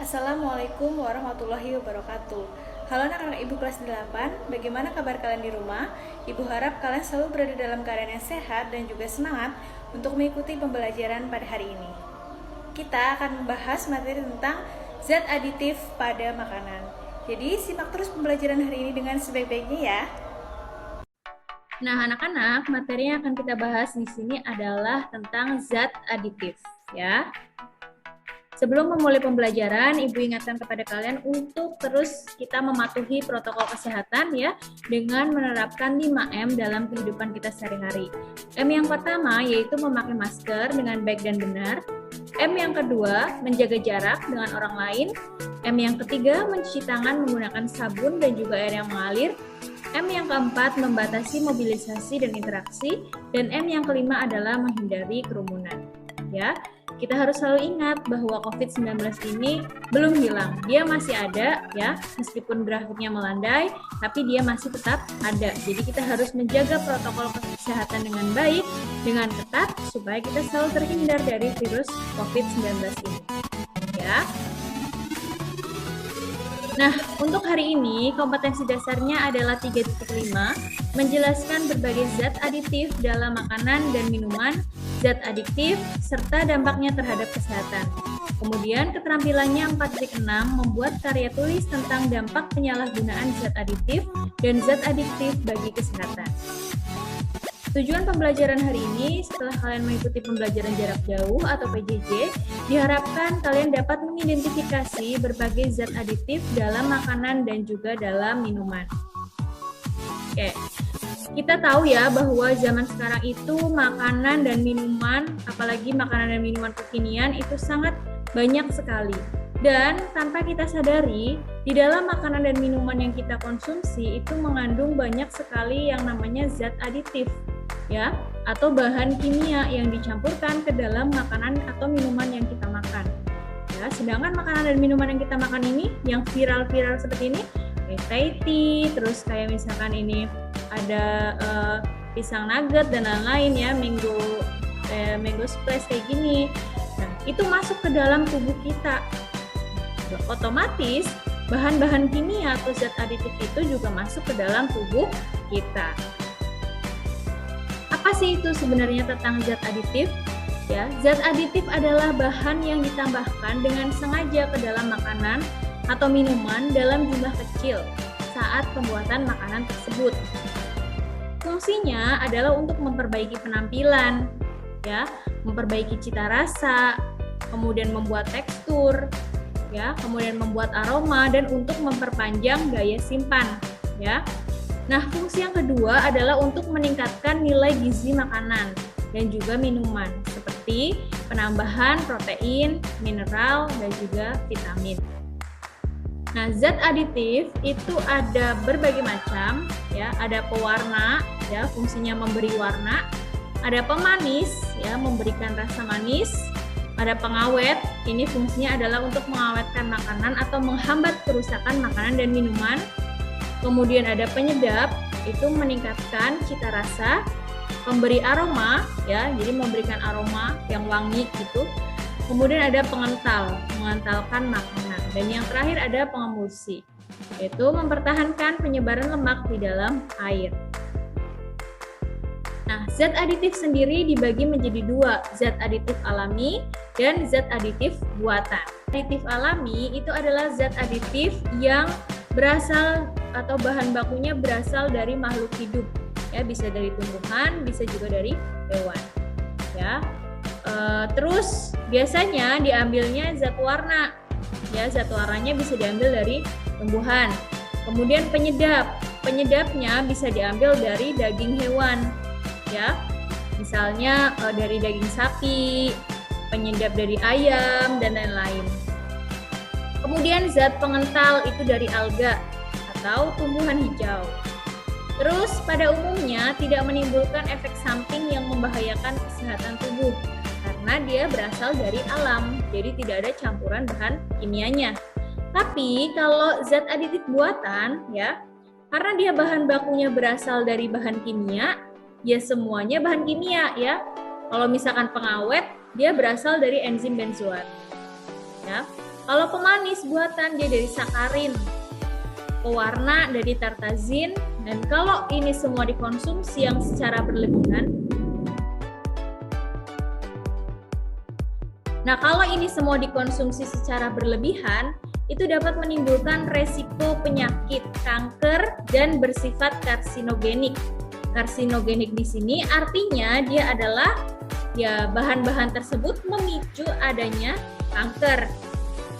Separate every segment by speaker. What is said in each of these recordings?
Speaker 1: Assalamualaikum warahmatullahi wabarakatuh. Halo anak-anak Ibu kelas 8, bagaimana kabar kalian di rumah? Ibu harap kalian selalu berada dalam keadaan yang sehat dan juga semangat untuk mengikuti pembelajaran pada hari ini. Kita akan membahas materi tentang zat aditif pada makanan. Jadi simak terus pembelajaran hari ini dengan sebaik-baiknya ya. Nah, anak-anak, materi yang akan kita bahas di sini adalah tentang zat aditif, ya. Sebelum memulai pembelajaran, Ibu ingatkan kepada kalian untuk terus kita mematuhi protokol kesehatan ya, dengan menerapkan 5M dalam kehidupan kita sehari-hari. M yang pertama yaitu memakai masker dengan baik dan benar. M yang kedua, menjaga jarak dengan orang lain. M yang ketiga, mencuci tangan menggunakan sabun dan juga air yang mengalir. M yang keempat, membatasi mobilisasi dan interaksi. Dan M yang kelima adalah menghindari kerumunan. Ya, kita harus selalu ingat bahwa COVID-19 ini belum hilang. Dia masih ada ya, meskipun grafiknya melandai, tapi dia masih tetap ada. Jadi kita harus menjaga protokol kesehatan dengan baik, dengan ketat, supaya kita selalu terhindar dari virus COVID-19 ini. Ya. Nah, untuk hari ini kompetensi dasarnya adalah 3.5, menjelaskan berbagai zat aditif dalam makanan dan minuman, zat adiktif, serta dampaknya terhadap kesehatan. Kemudian keterampilannya 4.6, membuat karya tulis tentang dampak penyalahgunaan zat aditif dan zat adiktif bagi kesehatan. Tujuan pembelajaran hari ini, setelah kalian mengikuti pembelajaran jarak jauh atau PJJ, diharapkan kalian dapat mengidentifikasi berbagai zat aditif dalam makanan dan juga dalam minuman. Oke, kita tahu ya bahwa zaman sekarang itu makanan dan minuman, apalagi makanan dan minuman kekinian itu sangat banyak sekali. Dan tanpa kita sadari, di dalam makanan dan minuman yang kita konsumsi itu mengandung banyak sekali yang namanya zat aditif, ya, atau bahan kimia yang dicampurkan ke dalam makanan atau minuman yang kita makan. Ya, sedangkan makanan dan minuman yang kita makan ini, yang viral-viral seperti ini, kayak Thai tea, terus kayak misalkan ini ada pisang nugget dan lain-lain ya, mango splash kayak gini. Nah, itu masuk ke dalam tubuh kita. Otomatis bahan-bahan kimia atau zat aditif itu juga masuk ke dalam tubuh kita. Apa sih itu sebenarnya tentang zat aditif? Ya, zat aditif adalah bahan yang ditambahkan dengan sengaja ke dalam makanan atau minuman dalam jumlah kecil saat pembuatan makanan tersebut. Fungsinya adalah untuk memperbaiki penampilan, ya, memperbaiki cita rasa, kemudian membuat tekstur, ya, kemudian membuat aroma dan untuk memperpanjang daya simpan, ya. Nah, fungsi yang kedua adalah untuk meningkatkan nilai gizi makanan dan juga minuman, seperti penambahan protein, mineral, dan juga vitamin. Nah, zat aditif itu ada berbagai macam, ya. Ada pewarna, ya, fungsinya memberi warna. Ada pemanis, ya, memberikan rasa manis. Ada pengawet, ini fungsinya adalah untuk mengawetkan makanan atau menghambat kerusakan makanan dan minuman. Kemudian ada penyedap, itu meningkatkan cita rasa. Pemberi aroma, ya, jadi memberikan aroma yang wangi gitu. Kemudian ada pengental, mengentalkan makanan. Dan yang terakhir ada pengemulsi, yaitu mempertahankan penyebaran lemak di dalam air. Nah, zat aditif sendiri dibagi menjadi dua, zat aditif alami dan zat aditif buatan. Aditif alami itu adalah zat aditif yang berasal atau bahan bakunya berasal dari makhluk hidup, ya, bisa dari tumbuhan, bisa juga dari hewan, ya. Terus biasanya diambilnya zat warna, ya, zat warnanya bisa diambil dari tumbuhan. Kemudian penyedapnya bisa diambil dari daging hewan, ya, misalnya dari daging sapi, penyedap dari ayam dan lain-lain. Kemudian zat pengental itu dari alga atau tumbuhan hijau. Terus pada umumnya tidak menimbulkan efek samping yang membahayakan kesehatan tubuh karena dia berasal dari alam, jadi tidak ada campuran bahan kimianya. Tapi kalau zat aditif buatan, ya, karena dia bahan bakunya berasal dari bahan kimia, ya semuanya bahan kimia, ya. Kalau misalkan pengawet, dia berasal dari enzim benzoat. Ya. Kalau pemanis buatan dia dari sakarin, pewarna dari tartazin, dan kalau ini semua dikonsumsi yang secara berlebihan. Nah, kalau ini semua dikonsumsi secara berlebihan, itu dapat menimbulkan resiko penyakit kanker dan bersifat karsinogenik. Karsinogenik di sini artinya dia adalah bahan-bahan tersebut memicu adanya kanker.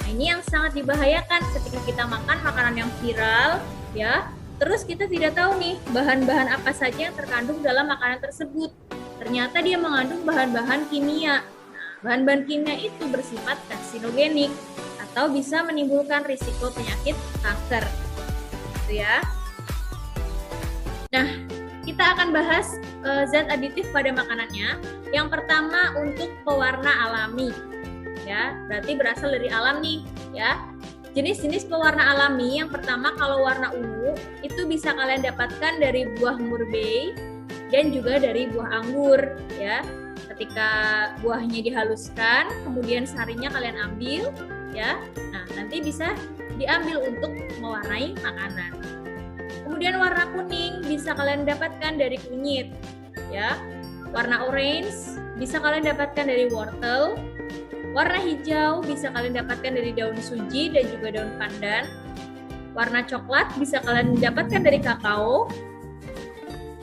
Speaker 1: Nah, ini yang sangat dibahayakan ketika kita makan makanan yang viral, ya. Terus kita tidak tahu nih bahan-bahan apa saja yang terkandung dalam makanan tersebut. Ternyata dia mengandung bahan-bahan kimia. Bahan-bahan kimia itu bersifat karsinogenik atau bisa menimbulkan risiko penyakit kanker. Gitu ya. Nah, kita akan bahas zat aditif pada makanannya. Yang pertama untuk pewarna alami. Ya, berarti berasal dari alam nih, ya. Jenis-jenis pewarna alami yang pertama kalau warna ungu itu bisa kalian dapatkan dari buah murbei dan juga dari buah anggur, ya. Ketika buahnya dihaluskan, kemudian sarinya kalian ambil, ya. Nah, nanti bisa diambil untuk mewarnai makanan. Kemudian warna kuning bisa kalian dapatkan dari kunyit, ya. Warna orange bisa kalian dapatkan dari wortel. Warna hijau bisa kalian dapatkan dari daun suji dan juga daun pandan. Warna coklat bisa kalian dapatkan dari kakao.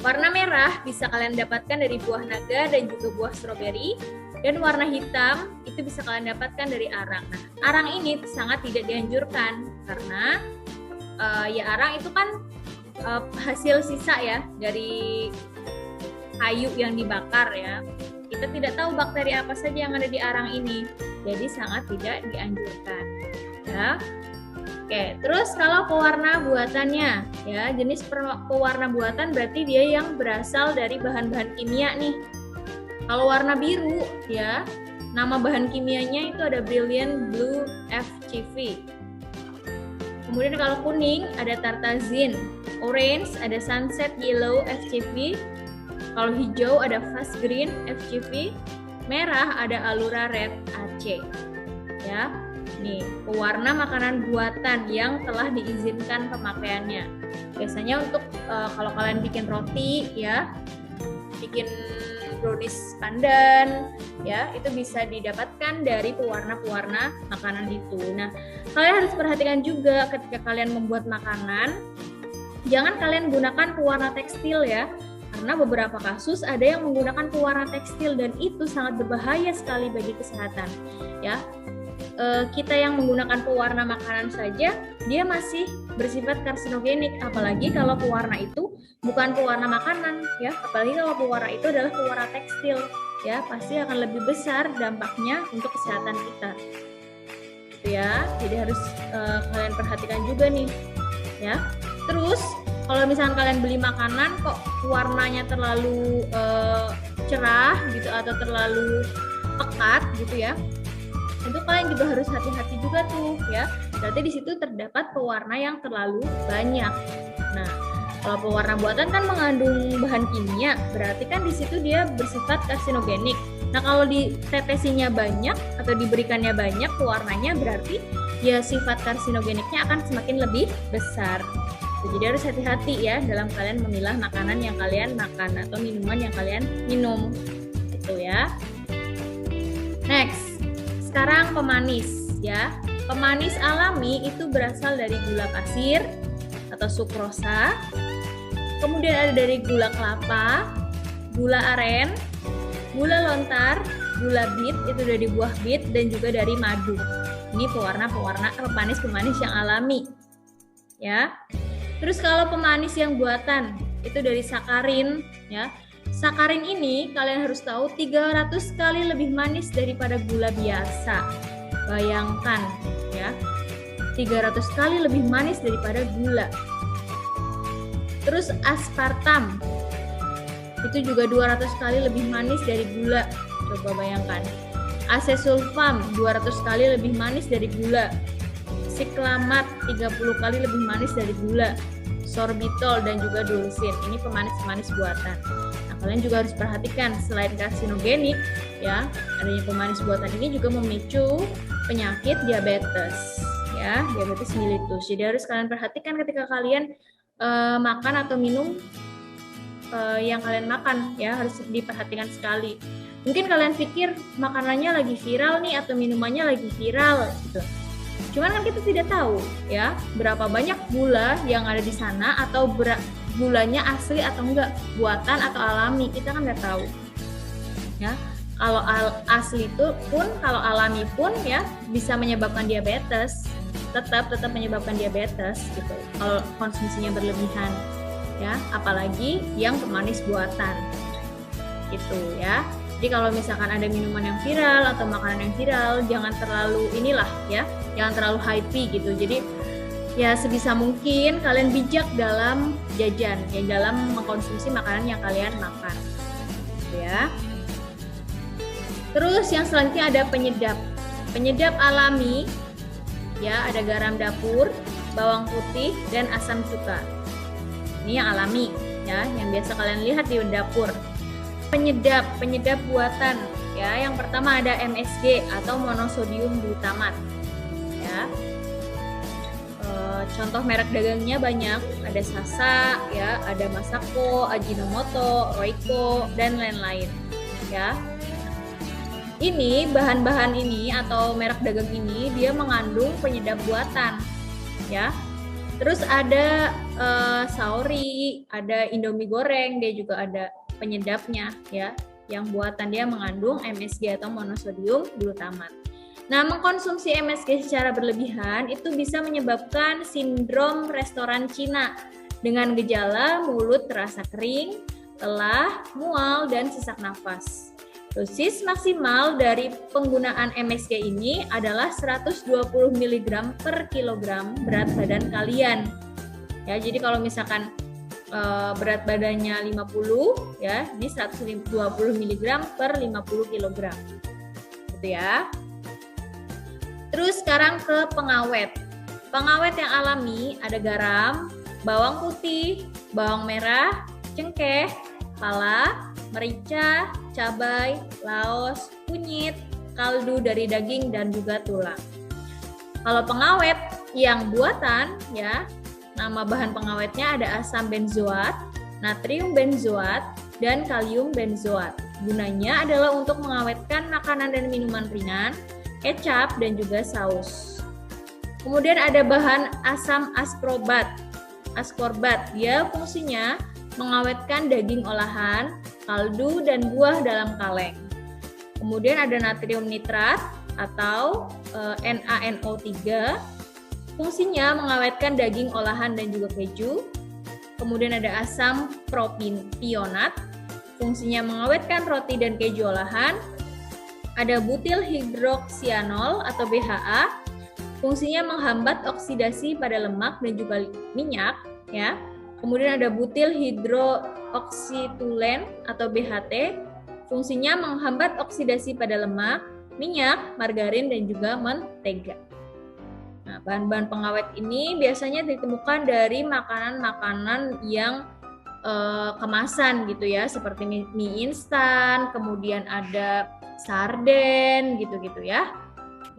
Speaker 1: Warna merah bisa kalian dapatkan dari buah naga dan juga buah stroberi. Dan warna hitam itu bisa kalian dapatkan dari arang. Nah, arang ini sangat tidak dianjurkan karena arang itu kan hasil sisa ya dari kayu yang dibakar ya. Kita tidak tahu bakteri apa saja yang ada di arang ini. Jadi sangat tidak dianjurkan. Ya. Oke, terus kalau pewarna buatannya, ya jenis pewarna buatan berarti dia yang berasal dari bahan-bahan kimia nih. Kalau warna biru, ya nama bahan kimianya itu ada Brilliant Blue FCV. Kemudian kalau kuning ada tartazin, orange ada Sunset Yellow FCV, kalau hijau ada Fast Green FCV, merah ada Alura Red AC. Ya. Nih, pewarna makanan buatan yang telah diizinkan pemakaiannya. Biasanya untuk kalau kalian bikin roti ya, bikin brownies pandan ya, itu bisa didapatkan dari pewarna-pewarna makanan itu. Nah, kalian harus perhatikan juga ketika kalian membuat makanan, jangan kalian gunakan pewarna tekstil ya. Karena beberapa kasus ada yang menggunakan pewarna tekstil dan itu sangat berbahaya sekali bagi kesehatan ya. Kita yang menggunakan pewarna makanan saja dia masih bersifat karsinogenik, apalagi kalau pewarna itu bukan pewarna makanan ya, apalagi kalau pewarna itu adalah pewarna tekstil ya, pasti akan lebih besar dampaknya untuk kesehatan kita gitu ya. Jadi harus kalian perhatikan juga nih ya. Terus kalau misalnya kalian beli makanan kok warnanya terlalu cerah gitu atau terlalu pekat gitu ya, itu kalian juga harus hati-hati juga tuh ya. Berarti di situ terdapat pewarna yang terlalu banyak. Nah, kalau pewarna buatan kan mengandung bahan kimia, berarti kan di situ dia bersifat karsinogenik. Nah, kalau ditetesinya banyak atau diberikannya banyak pewarnanya, berarti ya sifat karsinogeniknya akan semakin lebih besar. Jadi harus hati-hati ya dalam kalian memilah makanan yang kalian makan atau minuman yang kalian minum. Gitu ya. Next. Sekarang pemanis ya. Pemanis alami itu berasal dari gula pasir atau sukrosa. Kemudian ada dari gula kelapa, gula aren, gula lontar, gula bit itu dari buah bit dan juga dari madu. Ini pemanis yang alami. Ya. Terus kalau pemanis yang buatan itu dari sakarin ya. Sakarin ini kalian harus tahu 300 kali lebih manis daripada gula biasa. Bayangkan ya, 300 kali lebih manis daripada gula. Terus aspartam itu juga 200 kali lebih manis dari gula. Coba bayangkan. Asesulfam 200 kali lebih manis dari gula. Siklamat 30 kali lebih manis dari gula. Sorbitol dan juga dulsin. Ini pemanis-pemanis buatan. Kalian juga harus perhatikan selain karsinogenik ya, adanya pemanis buatan ini juga memicu penyakit diabetes, ya, diabetes mellitus. Jadi harus kalian perhatikan ketika kalian makan atau minum yang kalian makan, ya, harus diperhatikan sekali. Mungkin kalian pikir makanannya lagi viral nih atau minumannya lagi viral gitu. Cuman kan kita tidak tahu, ya, berapa banyak gula yang ada di sana atau gulanya asli atau enggak, buatan atau alami, kita kan nggak tahu, ya. Kalau asli itu pun, kalau alami pun, ya, bisa menyebabkan diabetes, tetap menyebabkan diabetes gitu. Kalau konsumsinya berlebihan, ya, apalagi yang pemanis buatan, gitu ya. Jadi kalau misalkan ada minuman yang viral atau makanan yang viral, jangan terlalu jangan terlalu hype gitu. Jadi ya sebisa mungkin kalian bijak dalam jajan, ya, dalam mengkonsumsi makanan yang kalian makan, gitu ya. Terus yang selanjutnya ada penyedap alami, ya, ada garam dapur, bawang putih, dan asam cuka. Ini yang alami, ya, yang biasa kalian lihat di dapur. Penyedap buatan, ya, yang pertama ada MSG atau monosodium glutamat, ya. Contoh merek dagangnya banyak, ada Sasa, ya, ada Masako, Ajinomoto, Royco, dan lain-lain, ya. Ini bahan-bahan ini atau merek dagang ini dia mengandung penyedap buatan, ya. Terus ada saori, ada Indomie goreng, dia juga ada penyedapnya, ya, yang buatan dia mengandung MSG atau monosodium glutamat. Nah, mengkonsumsi MSG secara berlebihan itu bisa menyebabkan sindrom restoran Cina dengan gejala mulut terasa kering, lelah, mual, dan sesak nafas. Dosis maksimal dari penggunaan MSG ini adalah 120 mg per kilogram berat badan kalian. Ya, jadi kalau misalkan berat badannya 50, ya, ini 120 mg per 50 kg. Gitu ya. Terus sekarang ke pengawet. Pengawet yang alami ada garam, bawang putih, bawang merah, cengkeh, pala, merica, cabai, laos, kunyit, kaldu dari daging, dan juga tulang. Kalau pengawet yang buatan, ya, nama bahan pengawetnya ada asam benzoat, natrium benzoat, dan kalium benzoat. Gunanya adalah untuk mengawetkan makanan dan minuman ringan, kecap, dan juga saus. Kemudian ada bahan asam ascorbat. Dia fungsinya mengawetkan daging olahan, kaldu, dan buah dalam kaleng. Kemudian ada natrium nitrat atau NaNO3, fungsinya mengawetkan daging olahan dan juga keju. Kemudian ada asam propionat, fungsinya mengawetkan roti dan keju olahan. Ada butil hidroksianol atau BHA, fungsinya menghambat oksidasi pada lemak dan juga minyak, ya. Kemudian ada butil hidrooksitulen atau BHT, fungsinya menghambat oksidasi pada lemak, minyak, margarin, dan juga mentega. Nah, bahan-bahan pengawet ini biasanya ditemukan dari makanan-makanan yang kemasan gitu ya, seperti mie instan, kemudian ada sarden gitu-gitu ya.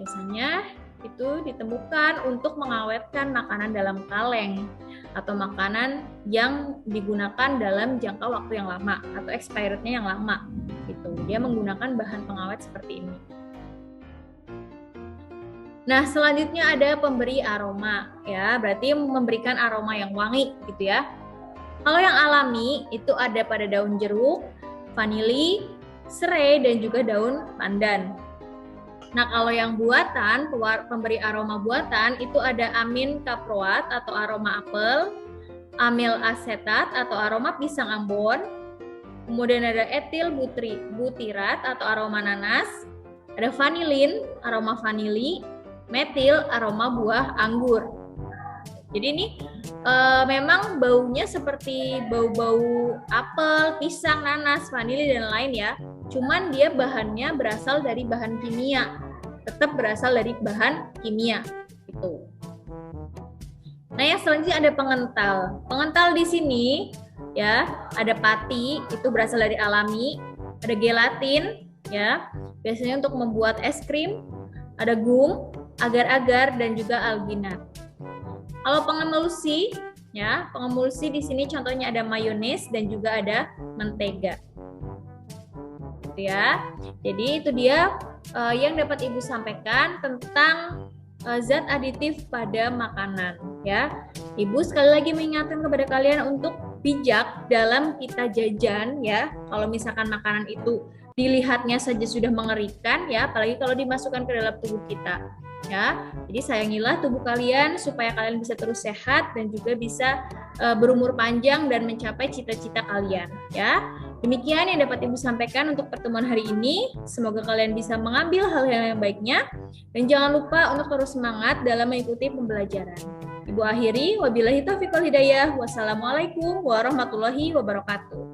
Speaker 1: Biasanya itu ditemukan untuk mengawetkan makanan dalam kaleng atau makanan yang digunakan dalam jangka waktu yang lama atau expirednya yang lama gitu. Dia menggunakan bahan pengawet seperti ini. Nah, selanjutnya ada pemberi aroma, ya, berarti memberikan aroma yang wangi gitu ya. Kalau yang alami itu ada pada daun jeruk, vanili, serai, dan juga daun pandan. Nah, kalau yang buatan, pemberi aroma buatan itu ada amin kaproat atau aroma apel, amil asetat atau aroma pisang Ambon, kemudian ada etil butirat atau aroma nanas, ada vanilin, aroma vanili, metil, aroma buah anggur. Jadi ini memang baunya seperti bau-bau apel, pisang, nanas, vanili, dan lain ya. Cuman dia bahannya berasal dari bahan kimia, tetap berasal dari bahan kimia gitu. Nah, yang selanjutnya ada pengental. Pengental di sini ya ada pati, itu berasal dari alami, ada gelatin ya, biasanya untuk membuat es krim, ada gum, agar-agar, dan juga alginat. Kalau pengemulsi, ya, pengemulsi di sini contohnya ada mayones dan juga ada mentega. Ya, jadi itu dia yang dapat Ibu sampaikan tentang zat aditif pada makanan. Ya, Ibu sekali lagi mengingatkan kepada kalian untuk bijak dalam kita jajan. Ya, kalau misalkan makanan itu dilihatnya saja sudah mengerikan, ya, apalagi kalau dimasukkan ke dalam tubuh kita. Ya, jadi sayangilah tubuh kalian supaya kalian bisa terus sehat dan juga bisa berumur panjang dan mencapai cita-cita kalian. Ya, demikian yang dapat Ibu sampaikan untuk pertemuan hari ini. Semoga kalian bisa mengambil hal-hal yang baiknya dan jangan lupa untuk terus semangat dalam mengikuti pembelajaran. Ibu akhiri, wabillahi taufiq wal hidayah. Wassalamualaikum warahmatullahi wabarakatuh.